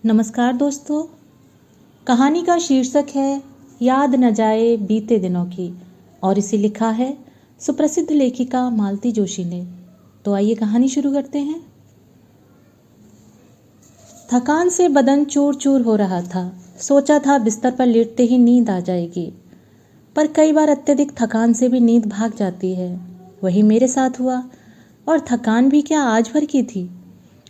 नमस्कार दोस्तों। कहानी का शीर्षक है याद न जाए बीते दिनों की और इसे लिखा है सुप्रसिद्ध लेखिका मालती जोशी ने। तो आइए कहानी शुरू करते हैं। थकान से बदन चूर चूर हो रहा था। सोचा था बिस्तर पर लेटते ही नींद आ जाएगी, पर कई बार अत्यधिक थकान से भी नींद भाग जाती है। वही मेरे साथ हुआ। और थकान भी क्या आज भर की थी।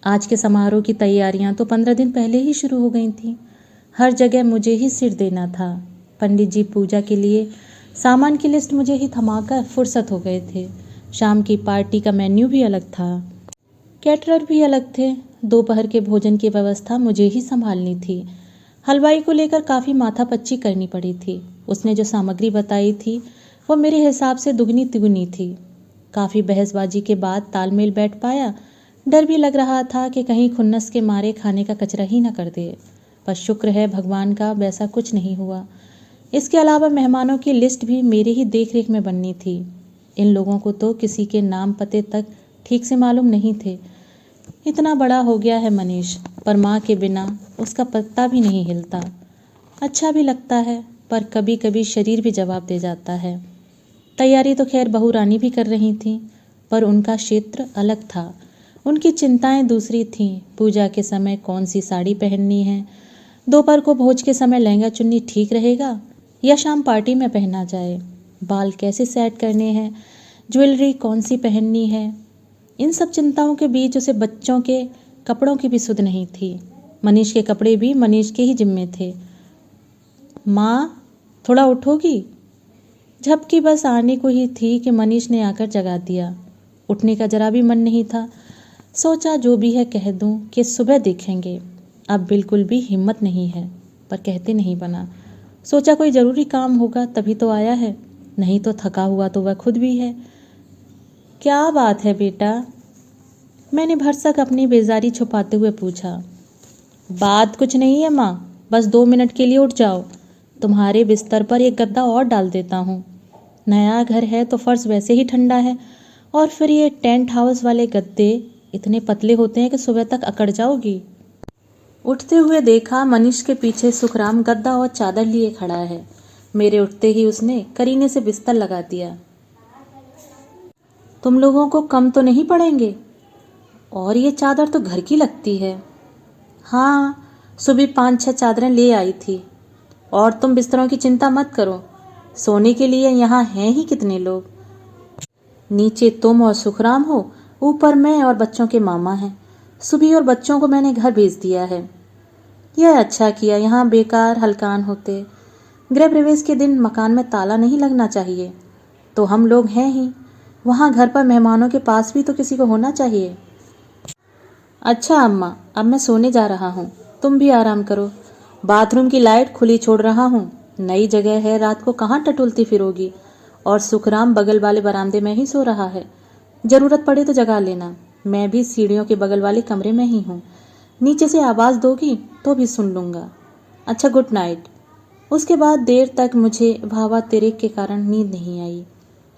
आज के समारोह की तैयारियां तो 15 दिन पहले ही शुरू हो गई थीं। हर जगह मुझे ही सिर देना था। पंडित जी पूजा के लिए सामान की लिस्ट मुझे ही थमाकर फुर्सत हो गए थे। शाम की पार्टी का मेन्यू भी अलग था, कैटरर भी अलग थे। दोपहर के भोजन की व्यवस्था मुझे ही संभालनी थी। हलवाई को लेकर काफ़ी माथापच्ची करनी पड़ी थी। उसने जो सामग्री बताई थी वो मेरे हिसाब से दुगनी तिगुनी थी। काफ़ी बहसबाजी के बाद तालमेल बैठ पाया। डर भी लग रहा था कि कहीं खुन्नस के मारे खाने का कचरा ही न कर दे, पर शुक्र है भगवान का वैसा कुछ नहीं हुआ। इसके अलावा मेहमानों की लिस्ट भी मेरे ही देखरेख में बननी थी। इन लोगों को तो किसी के नाम पते तक ठीक से मालूम नहीं थे। इतना बड़ा हो गया है मनीष, पर माँ के बिना उसका पत्ता भी नहीं हिलता। अच्छा भी लगता है, पर कभी कभी शरीर भी जवाब दे जाता है। तैयारी तो खैर बहू रानी भी कर रही थी, पर उनका क्षेत्र अलग था। उनकी चिंताएं दूसरी थीं। पूजा के समय कौन सी साड़ी पहननी है, दोपहर को भोज के समय लहंगा चुन्नी ठीक रहेगा या शाम पार्टी में पहना जाए, बाल कैसे सेट करने हैं, ज्वेलरी कौन सी पहननी है। इन सब चिंताओं के बीच उसे बच्चों के कपड़ों की भी सुध नहीं थी। मनीष के कपड़े भी मनीष के ही जिम्मे थे। माँ, थोड़ा उठोगी? झपकी बस आने को ही थी कि मनीष ने आकर जगा दिया। उठने का जरा भी मन नहीं था। सोचा जो भी है कह दूं कि सुबह देखेंगे। अब बिल्कुल भी हिम्मत नहीं है, पर कहते नहीं बना। सोचा कोई ज़रूरी काम होगा तभी तो आया है, नहीं तो थका हुआ तो वह खुद भी है। क्या बात है बेटा? मैंने भरसक अपनी बेजारी छुपाते हुए पूछा। बात कुछ नहीं है माँ, बस 2 मिनट के लिए उठ जाओ। तुम्हारे बिस्तर पर एक गद्दा और डाल देता हूँ। नया घर है तो फर्श वैसे ही ठंडा है, और फिर ये टेंट हाउस वाले गद्दे इतने पतले होते हैं कि सुबह तक अकड़ जाओगी। उठते हुए देखा मनीष के पीछे सुखराम गद्दा और चादर लिए खड़ा है। मेरे उठते ही उसने करीने से बिस्तर लगा दिया। तुम लोगों को कम तो नहीं पड़ेंगे? और ये चादर तो घर की लगती है। हाँ, सुबह 5-6 चादरें ले आई थी। और तुम बिस्तरों की चिंता मत करो, सोने के लिए यहाँ हैं ही कितने लोग। नीचे तुम और सुखराम हो, ऊपर मैं और बच्चों के मामा हैं। सुबह और बच्चों को मैंने घर भेज दिया है। यह अच्छा किया, यहाँ बेकार हलकान होते। गृह प्रवेश के दिन मकान में ताला नहीं लगना चाहिए। तो हम लोग हैं ही, वहाँ घर पर मेहमानों के पास भी तो किसी को होना चाहिए। अच्छा अम्मा, अब मैं सोने जा रहा हूँ, तुम भी आराम करो। बाथरूम की लाइट खुली छोड़ रहा हूँ, नई जगह है, रात को कहाँ टटोलती फिरोगी। और सुखराम बगल वाले बरामदे में ही सो रहा है, जरूरत पड़े तो जगा लेना। मैं भी सीढ़ियों के बगल वाले कमरे में ही हूँ, नीचे से आवाज़ दोगी तो भी सुन लूँगा। अच्छा, गुड नाइट। उसके बाद देर तक मुझे भावातिरेक के कारण नींद नहीं आई।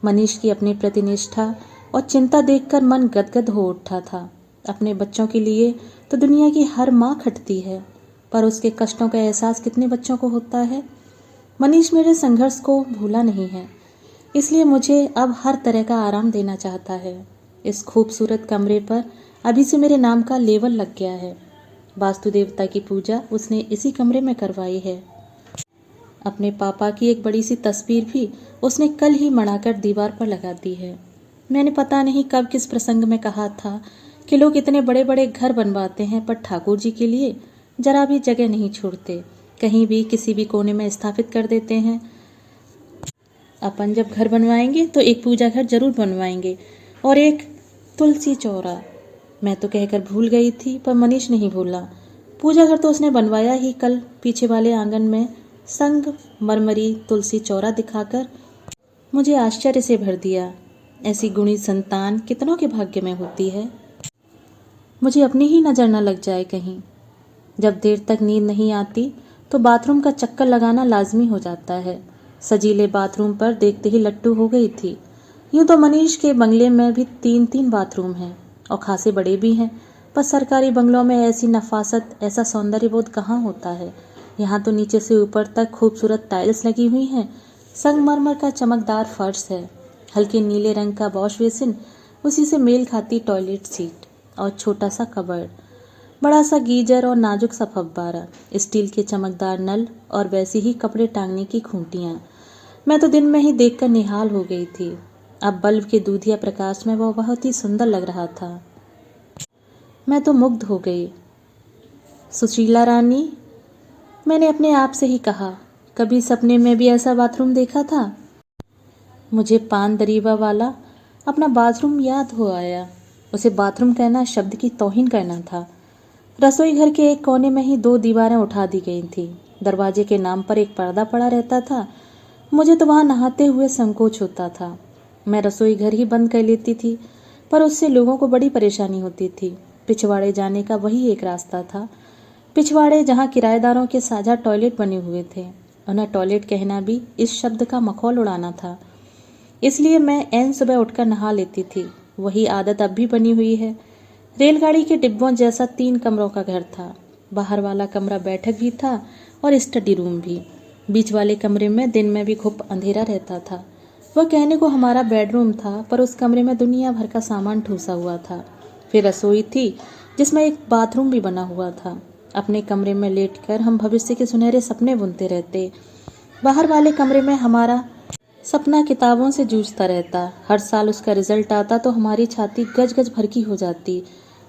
मनीष की अपने प्रति निष्ठा और चिंता देखकर मन गदगद हो उठा था। अपने बच्चों के लिए तो दुनिया की हर माँ खटती है, पर उसके कष्टों का एहसास कितने बच्चों को होता है। मनीष मेरे संघर्ष को भूला नहीं है, इसलिए मुझे अब हर तरह का आराम देना चाहता है। इस खूबसूरत कमरे पर अभी से मेरे नाम का लेबल लग गया है। वास्तु देवता की पूजा उसने इसी कमरे में करवाई है। अपने पापा की एक बड़ी सी तस्वीर भी उसने कल ही मढ़ाकर दीवार पर लगा दी है। मैंने पता नहीं कब किस प्रसंग में कहा था कि लोग इतने बड़े बड़े घर बनवाते हैं, पर ठाकुर जी के लिए जरा भी जगह नहीं छोड़ते, कहीं भी किसी भी कोने में स्थापित कर देते हैं। अपन जब घर बनवाएंगे तो एक पूजा घर जरूर बनवाएंगे और एक तुलसी चौरा। मैं तो कहकर भूल गई थी, पर मनीष नहीं भूला। पूजा घर तो उसने बनवाया ही कल, पीछे वाले आंगन में संग मरमरी तुलसी चौरा दिखाकर मुझे आश्चर्य से भर दिया। ऐसी गुणी संतान कितनों के भाग्य में होती है। मुझे अपनी ही नज़र न लग जाए कहीं। जब देर तक नींद नहीं आती तो बाथरूम का चक्कर लगाना लाजमी हो जाता है। सजीले बाथरूम पर देखते ही लट्टू हो गई थी। यूँ तो मनीष के बंगले में भी 3-3 बाथरूम हैं और खासे बड़े भी हैं, पर सरकारी बंगलों में ऐसी नफासत, ऐसा सौंदर्य बोध कहाँ होता है। यहाँ तो नीचे से ऊपर तक खूबसूरत टाइल्स लगी हुई हैं, संगमरमर का चमकदार फर्श है, हल्के नीले रंग का वॉश बेसिन, उसी से मेल खाती टॉयलेट सीट और छोटा सा कबर्ड, बड़ा सा गीजर और नाजुक सा फव्वारा, स्टील के चमकदार नल और वैसी ही कपड़े टांगने की खूंटियाँ। मैं तो दिन में ही देखकर निहाल हो गई थी। अब बल्ब के दूधिया प्रकाश में वह बहुत ही सुंदर लग रहा था। मैं तो मुग्ध हो गई। सुशीला रानी, मैंने अपने आप से ही कहा, कभी सपने में भी ऐसा बाथरूम देखा था। मुझे पान दरीवा वाला अपना बाथरूम याद हो आया। उसे बाथरूम कहना शब्द की तौहीन करना था। रसोई घर के एक कोने में ही 2 दीवारें उठा दी गई थी। दरवाजे के नाम पर एक पर्दा पड़ा रहता था। मुझे तो वहाँ नहाते हुए संकोच होता था। मैं रसोई घर ही बंद कर लेती थी, पर उससे लोगों को बड़ी परेशानी होती थी। पिछवाड़े जाने का वही एक रास्ता था। पिछवाड़े जहाँ किराएदारों के साझा टॉयलेट बने हुए थे। उन्हें टॉयलेट कहना भी इस शब्द का मखौल उड़ाना था। इसलिए मैं ऐन सुबह उठकर नहा लेती थी। वही आदत अब भी बनी हुई है। रेलगाड़ी के डिब्बों जैसा 3 कमरों का घर था। बाहर वाला कमरा बैठक भी था और स्टडी रूम भी। बीच वाले कमरे में दिन में भी खूब अंधेरा रहता था। वह कहने को हमारा बेडरूम था, पर उस कमरे में दुनिया भर का सामान ठूसा हुआ था। फिर रसोई थी जिसमें एक बाथरूम भी बना हुआ था। अपने कमरे में लेटकर हम भविष्य के सुनहरे सपने बुनते रहते। बाहर वाले कमरे में हमारा सपना किताबों से जूझता रहता। हर साल उसका रिजल्ट आता तो हमारी छाती गज गज भर की हो जाती।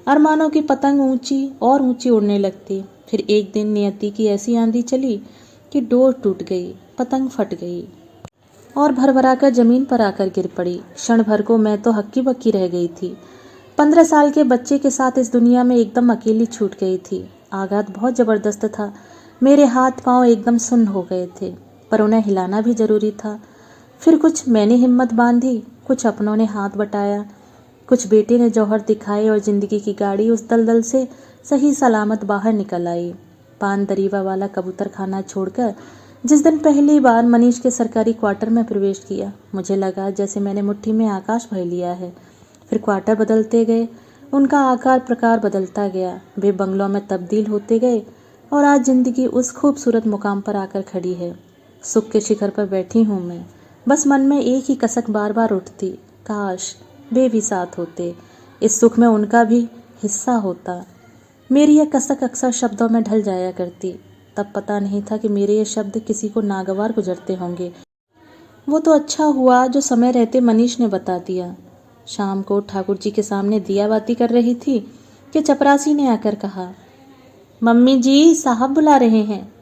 अरमानों की पतंग ऊंची और ऊंची उड़ने लगती। फिर एक दिन नियति की ऐसी आंधी चली कि डोर टूट गई, पतंग फट गई और भरभरा कर जमीन पर आकर गिर पड़ी। क्षण भर को मैं तो हक्की बक्की रह गई थी। 15 साल के बच्चे के साथ इस दुनिया में एकदम अकेली छूट गई थी। आघात बहुत जबरदस्त था। मेरे हाथ पांव एकदम सुन्न हो गए थे, पर उन्हें हिलाना भी जरूरी था। फिर कुछ मैंने हिम्मत बांधी, कुछ अपनों ने हाथ बटाया, कुछ बेटे ने जौहर दिखाए और जिंदगी की गाड़ी उस दलदल से सही सलामत बाहर निकल आई। पान दरीवा वाला कबूतर खाना छोड़कर जिस दिन पहली बार मनीष के सरकारी क्वार्टर में प्रवेश किया, मुझे लगा जैसे मैंने मुट्ठी में आकाश भर लिया है। फिर क्वार्टर बदलते गए, उनका आकार प्रकार बदलता गया, वे बंगलों में तब्दील होते गए और आज जिंदगी उस खूबसूरत मुकाम पर आकर खड़ी है। सुख के शिखर पर बैठी हूँ मैं। बस मन में एक ही कसक बार बार उठती, काश वे भी साथ होते, इस सुख में उनका भी हिस्सा होता। मेरी यह कसक अक्सर शब्दों में ढल जाया करती। तब पता नहीं था कि मेरे ये शब्द किसी को नागवार गुजरते होंगे। वो तो अच्छा हुआ जो समय रहते मनीष ने बता दिया। शाम को ठाकुर जी के सामने दिया बाती कर रही थी कि चपरासी ने आकर कहा, मम्मी जी साहब बुला रहे हैं।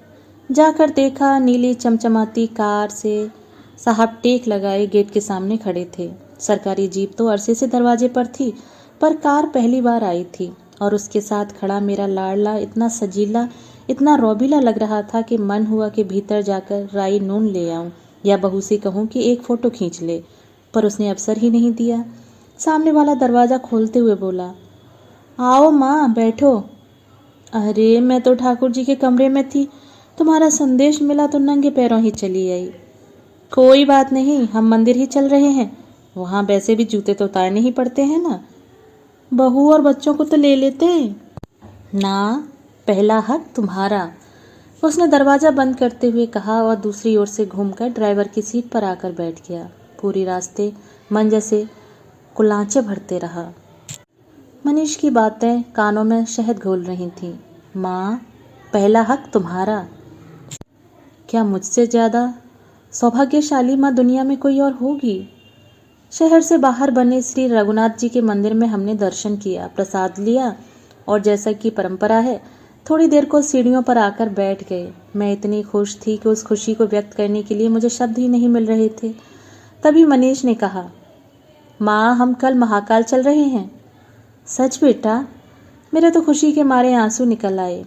जाकर देखा, नीली चमचमाती कार से साहब टेक लगाए गेट के सामने खड़े थे। सरकारी जीप तो अरसे से दरवाजे पर थी, पर कार पहली बार आई थी और उसके साथ खड़ा मेरा लाडला इतना सजीला, इतना रौबीला लग रहा था कि मन हुआ कि भीतर जाकर राई नून ले आऊं या बहू से कहूं कि एक फ़ोटो खींच ले, पर उसने अवसर ही नहीं दिया। सामने वाला दरवाज़ा खोलते हुए बोला, आओ माँ बैठो। अरे मैं तो ठाकुर जी के कमरे में थी, तुम्हारा संदेश मिला तो नंगे पैरों ही चली आई। कोई बात नहीं, हम मंदिर ही चल रहे हैं, वहाँ वैसे भी जूते तो उतारने ही पड़ते हैं ना। बहू और बच्चों को तो ले लेते ना, पहला हक तुम्हारा, उसने दरवाज़ा बंद करते हुए कहा और दूसरी ओर से घूमकर ड्राइवर की सीट पर आकर बैठ गया। पूरी रास्ते मन जैसे कुलांचे भरते रहा। मनीष की बातें कानों में शहद घोल रही थीं। माँ, पहला हक तुम्हारा। क्या मुझसे ज़्यादा सौभाग्यशाली माँ दुनिया में कोई और होगी? शहर से बाहर बने श्री रघुनाथ जी के मंदिर में हमने दर्शन किया, प्रसाद लिया और जैसा कि परंपरा है थोड़ी देर को सीढ़ियों पर आकर बैठ गए। मैं इतनी खुश थी कि उस खुशी को व्यक्त करने के लिए मुझे शब्द ही नहीं मिल रहे थे। तभी मनीष ने कहा, माँ हम कल महाकाल चल रहे हैं। सच बेटा? मेरे तो खुशी के मारे आंसू निकल आए।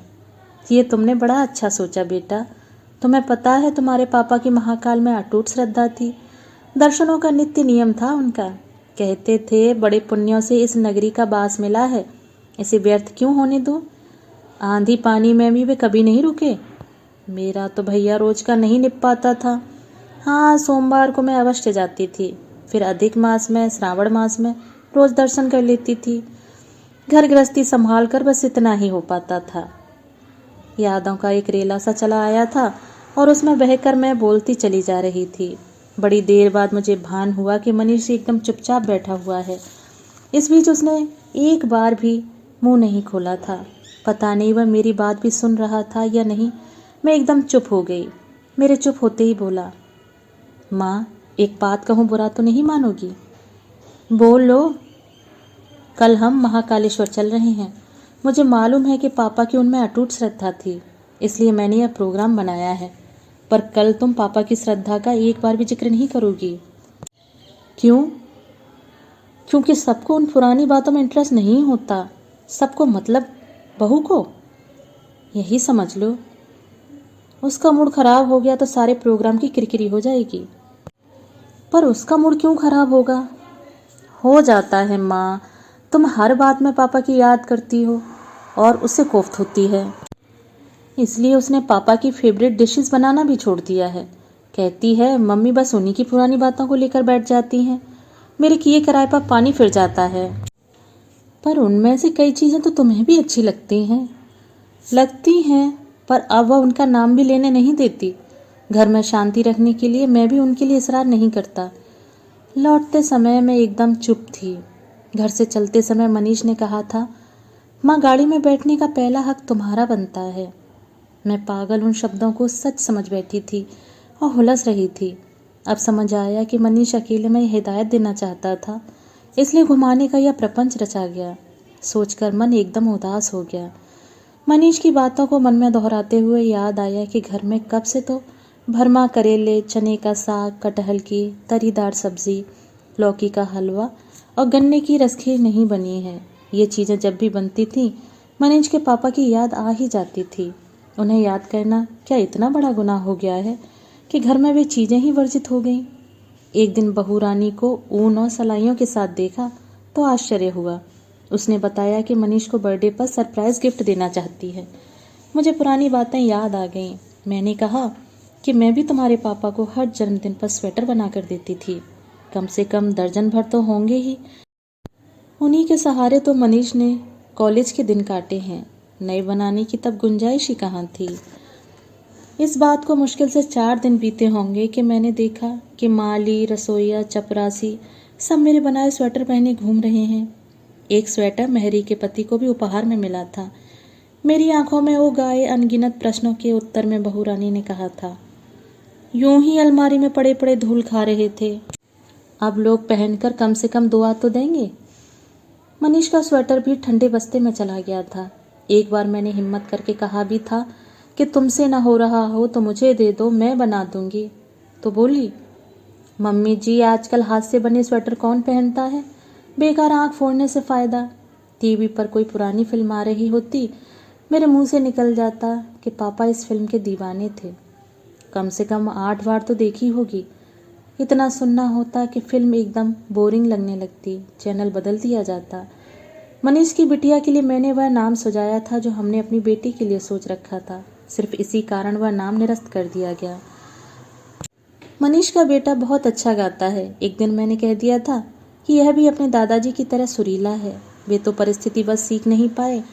ये तुमने बड़ा अच्छा सोचा बेटा। तुम्हें पता है तुम्हारे पापा की महाकाल में अटूट श्रद्धा थी। दर्शनों का नित्य नियम था उनका। कहते थे बड़े पुण्यों से इस नगरी का बास मिला है, इसे व्यर्थ क्यों होने दो। आंधी पानी में भी वे कभी नहीं रुके। मेरा तो भैया रोज का नहीं निप पाता था। हाँ, सोमवार को मैं अवश्य जाती थी, फिर अधिक मास में, श्रावण मास में रोज दर्शन कर लेती थी। घर गृहस्थी संभाल कर बस इतना ही हो पाता था। यादों का एक रेला सा चला आया था और उसमें बहकर मैं बोलती चली जा रही थी। बड़ी देर बाद मुझे भान हुआ कि मनीष एकदम चुपचाप बैठा हुआ है। इस बीच उसने एक बार भी मुंह नहीं खोला था। पता नहीं वह मेरी बात भी सुन रहा था या नहीं। मैं एकदम चुप हो गई। मेरे चुप होते ही बोला, माँ एक बात कहूँ, बुरा तो नहीं मानोगी? बोल लो। कल हम महाकालेश्वर चल रहे हैं। मुझे मालूम है कि पापा की उनमें अटूट श्रद्धा थी, इसलिए मैंने यह प्रोग्राम बनाया है। पर कल तुम पापा की श्रद्धा का एक बार भी जिक्र नहीं करोगी। क्यों? क्योंकि सबको उन पुरानी बातों में इंटरेस्ट नहीं होता। सबको मतलब बहू को, यही समझ लो। उसका मूड खराब हो गया तो सारे प्रोग्राम की किरकिरी हो जाएगी। पर उसका मूड क्यों खराब होगा? हो जाता है माँ, तुम हर बात में पापा की याद करती हो और उससे कोफ्त होती है। इसलिए उसने पापा की फेवरेट डिशेस बनाना भी छोड़ दिया है। कहती है मम्मी बस उन्हीं की पुरानी बातों को लेकर बैठ जाती हैं, मेरे किए कराए पर पानी फिर जाता है। पर उनमें से कई चीज़ें तो तुम्हें भी अच्छी लगती हैं, पर अब वह उनका नाम भी लेने नहीं देती। घर में शांति रखने के लिए मैं भी उनके लिए इसरार नहीं करता। लौटते समय मैं एकदम चुप थी। घर से चलते समय मनीष ने कहा था, माँ गाड़ी में बैठने का पहला हक तुम्हारा बनता है। मैं पागल उन शब्दों को सच समझ बैठी थी और हुलस रही थी। अब समझ आया कि मनीष अकेले में हिदायत देना चाहता था, इसलिए घुमाने का यह प्रपंच रचा गया। सोचकर मन एकदम उदास हो गया। मनीष की बातों को मन में दोहराते हुए याद आया कि घर में कब से तो भरमा करेले, चने का साग, कटहल की तरीदार सब्जी, लौकी का हलवा और गन्ने की रसखीर नहीं बनी है। ये चीज़ें जब भी बनती थी मनीष के पापा की याद आ ही जाती थी। उन्हें याद करना क्या इतना बड़ा गुनाह हो गया है कि घर में वे चीज़ें ही वर्जित हो गईं। एक दिन बहू रानी को ऊन और सलाइयों के साथ देखा तो आश्चर्य हुआ। उसने बताया कि मनीष को बर्थडे पर सरप्राइज गिफ्ट देना चाहती है। मुझे पुरानी बातें याद आ गईं। मैंने कहा कि मैं भी तुम्हारे पापा को हर जन्मदिन पर स्वेटर बना कर देती थी। कम से कम दर्जन भर तो होंगे ही। उन्हीं के सहारे तो मनीष ने कॉलेज के दिन काटे हैं। नए बनाने की तब गुंजाइश ही कहाँ थी। इस बात को मुश्किल से 4 दिन बीते होंगे कि मैंने देखा कि माली, रसोइया, चपरासी सब मेरे बनाए स्वेटर पहने घूम रहे हैं। एक स्वेटर मेहरी के पति को भी उपहार में मिला था। मेरी आंखों में वो गाए अनगिनत प्रश्नों के उत्तर में बहू रानी ने कहा था, यूं ही अलमारी में पड़े पड़े धूल खा रहे थे, अब लोग पहनकर कम से कम दुआ तो देंगे। मनीष का स्वेटर भी ठंडे बस्ते में चला गया था। एक बार मैंने हिम्मत करके कहा भी था कि तुमसे ना हो रहा हो तो मुझे दे दो, मैं बना दूंगी। तो बोली, मम्मी जी आजकल हाथ से बने स्वेटर कौन पहनता है, बेकार आंख फोड़ने से फ़ायदा। टीवी पर कोई पुरानी फिल्म आ रही होती, मेरे मुंह से निकल जाता कि पापा इस फिल्म के दीवाने थे। कम से कम 8 बार तो देखी होगी। इतना सुनना होता कि फिल्म एकदम बोरिंग लगने लगती, चैनल बदल दिया जाता। मनीष की बिटिया के लिए मैंने वह नाम सुझाया था जो हमने अपनी बेटी के लिए सोच रखा था। सिर्फ इसी कारण वह नाम निरस्त कर दिया गया। मनीष का बेटा बहुत अच्छा गाता है। एक दिन मैंने कह दिया था कि यह भी अपने दादाजी की तरह सुरीला है। वे तो परिस्थिति बस सीख नहीं पाए,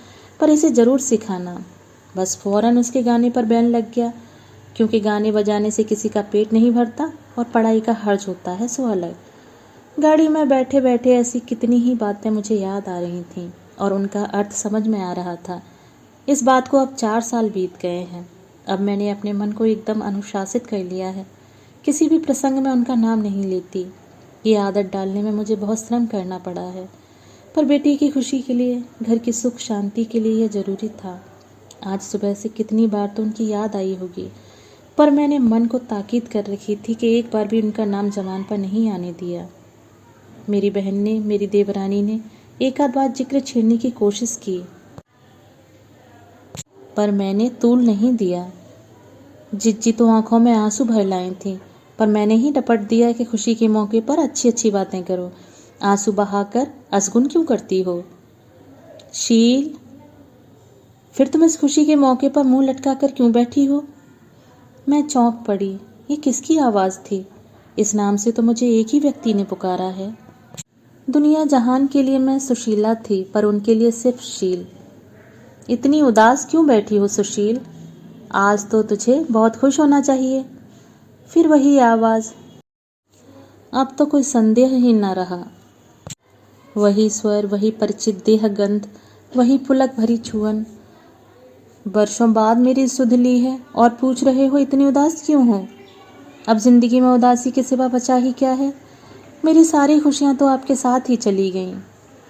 पर इसे ज़रूर सिखाना। बस फौरन उसके गाने पर बैन लग गया, क्योंकि गाने बजाने से किसी का पेट नहीं भरता और पढ़ाई का हर्ज होता है सो अलग। गाड़ी में बैठे बैठे ऐसी कितनी ही बातें मुझे याद आ रही थीं और उनका अर्थ समझ में आ रहा था। इस बात को अब 4 साल बीत गए हैं। अब मैंने अपने मन को एकदम अनुशासित कर लिया है। किसी भी प्रसंग में उनका नाम नहीं लेती। ये आदत डालने में मुझे बहुत श्रम करना पड़ा है, पर बेटी की खुशी के लिए, घर की सुख शांति के लिए यह ज़रूरी था। आज सुबह से कितनी बार तो उनकी याद आई होगी, पर मैंने मन को ताकीद कर रखी थी कि एक बार भी उनका नाम ज़बान पर नहीं आने दिया। मेरी बहन ने, मेरी देवरानी ने एक आध बार जिक्र छेड़ने की कोशिश की, पर मैंने तूल नहीं दिया। जिज्जी तो आंखों में आंसू भर लाई थी, पर मैंने ही डपट दिया कि खुशी के मौके पर अच्छी अच्छी बातें करो, आंसू बहाकर असगुन क्यों करती हो। शील, फिर तुम इस खुशी के मौके पर मुंह लटका कर क्यों बैठी हो। मैं चौंक पड़ी। ये किसकी आवाज़ थी? इस नाम से तो मुझे एक ही व्यक्ति ने पुकारा है। दुनिया जहान के लिए मैं सुशीला थी, पर उनके लिए सिर्फ शील। इतनी उदास क्यों बैठी हो सुशील? आज तो तुझे बहुत खुश होना चाहिए। फिर वही आवाज़। अब तो कोई संदेह ही न रहा। वही स्वर, वही परिचित देह गंध, वही पुलक भरी छुअन। वर्षों बाद मेरी सुध ली है और पूछ रहे हो इतनी उदास क्यों हो? अब जिंदगी में उदासी के सिवा बचा ही क्या है? मेरी सारी खुशियां तो आपके साथ ही चली गईं।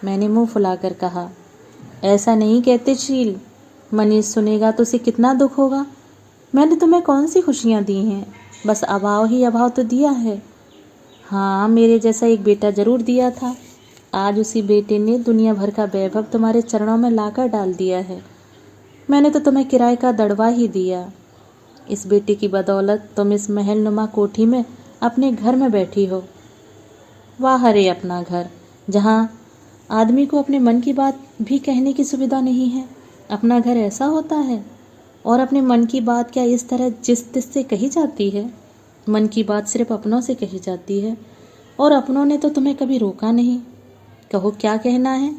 मैंने मुंह फुलाकर कहा। ऐसा नहीं कहते शील, मनीष सुनेगा तो उसे कितना दुख होगा। मैंने तुम्हें कौन सी खुशियां दी हैं? बस अभाव ही अभाव तो दिया है। हाँ, मेरे जैसा एक बेटा जरूर दिया था। आज उसी बेटे ने दुनिया भर का वैभव तुम्हारे चरणों में लाकर डाल दिया है। मैंने तो तुम्हें किराए का दड़वा ही दिया। इस बेटे की बदौलत तुम इस महल नुमा कोठी में अपने घर में बैठी हो। वाह रे अपना घर, जहाँ आदमी को अपने मन की बात भी कहने की सुविधा नहीं है। अपना घर ऐसा होता है? और अपने मन की बात क्या इस तरह जिस तिस से कही जाती है? मन की बात सिर्फ अपनों से कही जाती है, और अपनों ने तो तुम्हें कभी रोका नहीं। कहो क्या कहना है?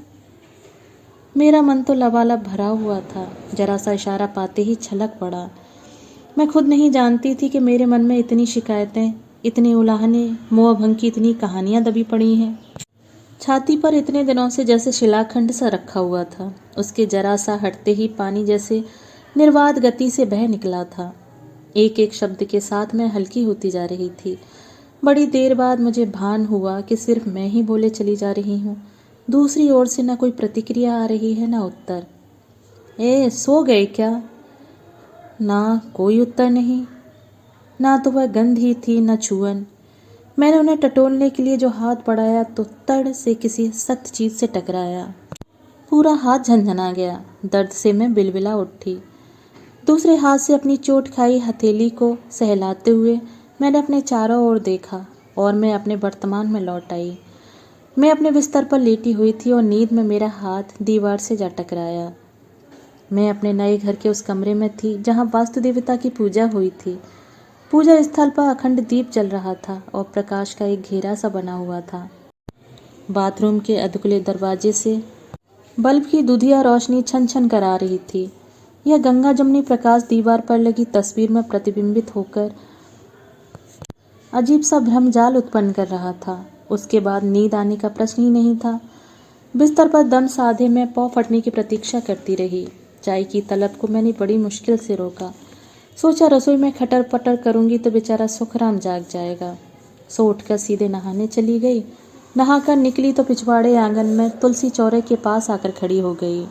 मेरा मन तो लबालब भरा हुआ था। जरा सा इशारा पाते ही छलक पड़ा। मैं खुद नहीं जानती थी कि मेरे मन में इतनी शिकायतें, इतने उलाहने, मोह भंग की इतनी कहानियां दबी पड़ी हैं। छाती पर इतने दिनों से जैसे शिलाखंड सा रखा हुआ था, उसके जरा सा हटते ही पानी जैसे निर्वाध गति से बह निकला था। एक एक शब्द के साथ मैं हल्की होती जा रही थी। बड़ी देर बाद मुझे भान हुआ कि सिर्फ मैं ही बोले चली जा रही हूँ। दूसरी ओर से न कोई प्रतिक्रिया आ रही है, न उत्तर। ए, सो गए क्या? ना कोई उत्तर नहीं। ना तो वह गंध ही थी, न छुअन। मैंने उन्हें टटोलने के लिए जो हाथ बढ़ाया तो तड़ से किसी सख्त चीज से टकराया। पूरा हाथ झंझना गया। दर्द से मैं बिलबिला उठी। दूसरे हाथ से अपनी चोट खाई हथेली को सहलाते हुए मैंने अपने चारों ओर देखा और मैं अपने वर्तमान में लौट आई। मैं अपने बिस्तर पर लेटी हुई थी और नींद में मेरा हाथ दीवार से जा टकराया। मैं अपने नए घर के उस कमरे में थी जहाँ वास्तु देवता की पूजा हुई थी। पूजा स्थल पर अखंड दीप जल रहा था और प्रकाश का एक घेरा सा बना हुआ था। बाथरूम के अधखुले दरवाजे से बल्ब की दुधिया रोशनी छन छन कर आ रही थी। यह गंगा जमुनी प्रकाश दीवार पर लगी तस्वीर में प्रतिबिंबित होकर अजीब सा भ्रमजाल उत्पन्न कर रहा था। उसके बाद नींद आने का प्रश्न ही नहीं था। बिस्तर पर दम साधे मैं पौ फटने की प्रतीक्षा करती रही। चाय की तलब को मैंने बड़ी मुश्किल से रोका। सोचा रसोई में खटर पटर करूंगी तो बेचारा सुखराम जाग जाएगा। सो उठकर सीधे नहाने चली गई। नहाकर निकली तो पिछवाड़े आंगन में तुलसी चौरे के पास आकर खड़ी हो गई।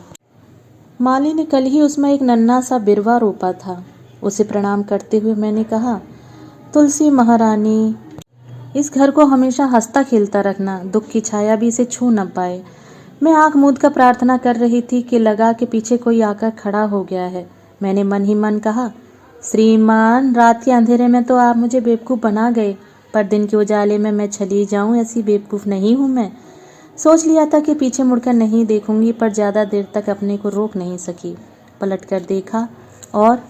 माली ने कल ही उसमें एक नन्हा सा बिरवा रोपा था। उसे प्रणाम करते हुए मैंने कहा, तुलसी महारानी, इस घर को हमेशा हंसता खेलता रखना, दुख की छाया भी इसे छू न पाए। मैं आंख मूंद कर प्रार्थना कर रही थी कि लगा के पीछे कोई आकर खड़ा हो गया है। मैंने मन ही मन कहा, श्रीमान, रात के अंधेरे में तो आप मुझे बेवकूफ़ बना गए, पर दिन के उजाले में मैं चली जाऊं ऐसी बेवकूफ़ नहीं हूं मैं। सोच लिया था कि पीछे मुड़कर नहीं देखूंगी, पर ज़्यादा देर तक अपने को रोक नहीं सकी। पलट कर देखा और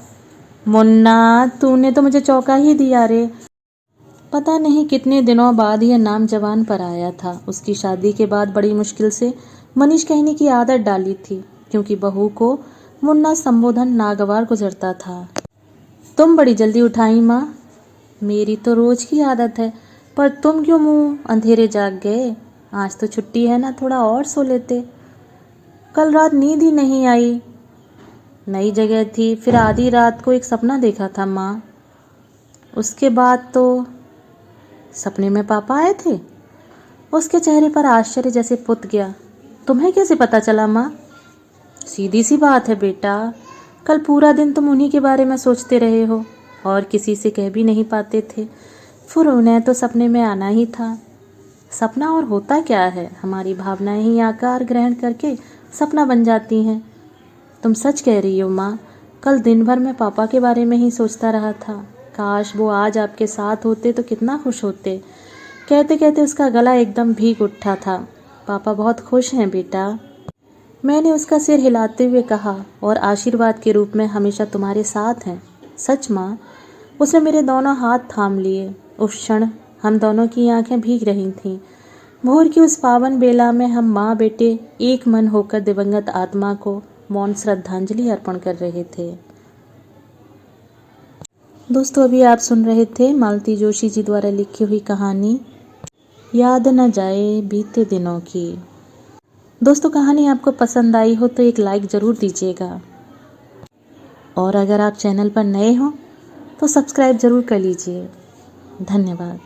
मुन्ना, तूने तो मुझे चौंका ही दिया रे। पता नहीं कितने दिनों बाद यह नाम जबान पर आया था। उसकी शादी के बाद बड़ी मुश्किल से मनीष कहने की आदत डाली थी, क्योंकि बहू को मुन्ना संबोधन नागवार गुजरता था। तुम बड़ी जल्दी उठाई माँ। मेरी तो रोज की आदत है, पर तुम क्यों मुंह अंधेरे जाग गए? आज तो छुट्टी है ना, थोड़ा और सो लेते। कल रात नींद ही नहीं आई। नई जगह थी, फिर आधी रात को एक सपना देखा था माँ। उसके बाद तो सपने में पापा आए थे। उसके चेहरे पर आश्चर्य जैसे पुत गया। तुम्हें कैसे पता चला माँ? सीधी सी बात है बेटा, कल पूरा दिन तुम उन्हीं के बारे में सोचते रहे हो और किसी से कह भी नहीं पाते थे। फिर उन्हें तो सपने में आना ही था। सपना और होता क्या है, हमारी भावनाएं ही आकार ग्रहण करके सपना बन जाती हैं। तुम सच कह रही हो माँ, कल दिन भर मैं पापा के बारे में ही सोचता रहा था। काश वो आज आपके साथ होते तो कितना खुश होते। कहते कहते उसका गला एकदम भीग उठा था। पापा बहुत खुश हैं बेटा, मैंने उसका सिर हिलाते हुए कहा, और आशीर्वाद के रूप में हमेशा तुम्हारे साथ हैं। सच माँ? उसने मेरे दोनों हाथ थाम लिए। उस क्षण हम दोनों की आंखें भीग रही थीं। भोर की उस पावन बेला में हम माँ बेटे एक मन होकर दिवंगत आत्मा को मौन श्रद्धांजलि अर्पण कर रहे थे। दोस्तों, अभी आप सुन रहे थे मालती जोशी जी द्वारा लिखी हुई कहानी याद न जाए बीते दिनों की। दोस्तों, कहानी आपको पसंद आई हो तो एक लाइक ज़रूर दीजिएगा, और अगर आप चैनल पर नए हो तो सब्सक्राइब ज़रूर कर लीजिए। धन्यवाद।